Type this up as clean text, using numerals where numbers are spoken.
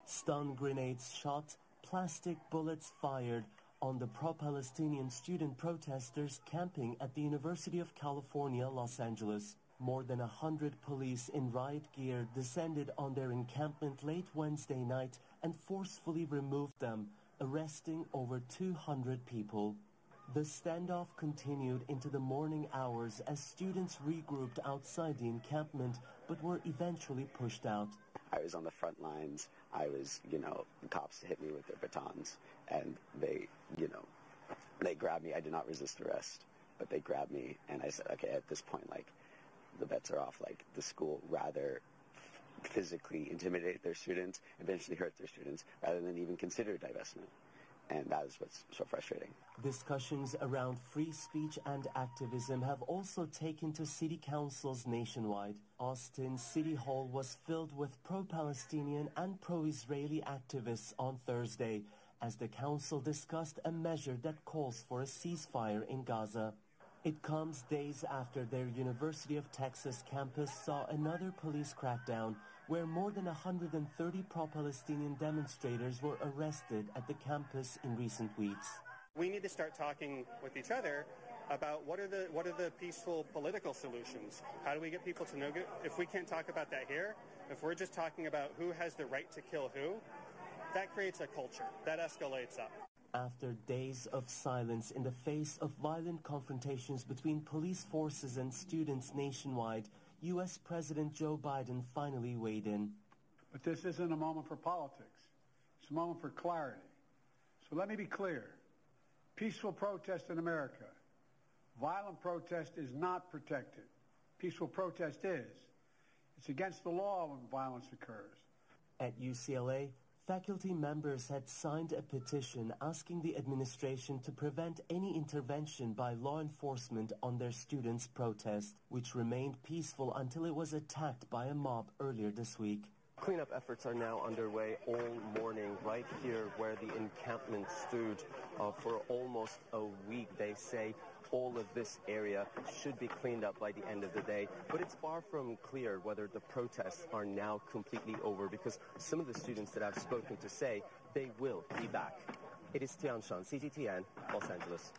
Stun grenades shot, plastic bullets fired on the pro-Palestinian student protesters camping at the University of California, Los Angeles. More than 100 police in riot gear descended on their encampment late Wednesday night and forcefully removed them, arresting over 200 people. The standoff continued into the morning hours as students regrouped outside the encampment but were eventually pushed out. I was on the front lines. I was, the cops hit me with their batons and they grabbed me. I did not resist arrest, but they grabbed me and I said, okay, at this point, the bets are off. The school rather physically intimidate their students, eventually hurt their students, rather than even consider divestment. And that is what's so frustrating. Discussions around free speech and activism have also taken to city councils nationwide. Austin City Hall was filled with pro-Palestinian and pro-Israeli activists on Thursday as the council discussed a measure that calls for a ceasefire in Gaza. It comes days after their University of Texas campus saw another police crackdown where more than 130 pro-Palestinian demonstrators were arrested at the campus in recent weeks. We need to start talking with each other about what are the peaceful political solutions. How do we get people to know? If we can't talk about that here, if we're just talking about who has the right to kill who, that creates a culture. That escalates up. After days of silence in the face of violent confrontations between police forces and students nationwide, U.S. President Joe Biden finally weighed in. But this isn't a moment for politics. It's a moment for clarity. So let me be clear. Peaceful protest in America. Violent protest is not protected. Peaceful protest is. It's against the law when violence occurs. At UCLA, faculty members had signed a petition asking the administration to prevent any intervention by law enforcement on their students' protest, which remained peaceful until it was attacked by a mob earlier this week. Cleanup efforts are now underway all morning right here where the encampment stood for almost a week. They say all of this area should be cleaned up by the end of the day, but it's far from clear whether the protests are now completely over because some of the students that I've spoken to say they will be back. It is Tiyansan, CGTN, Los Angeles.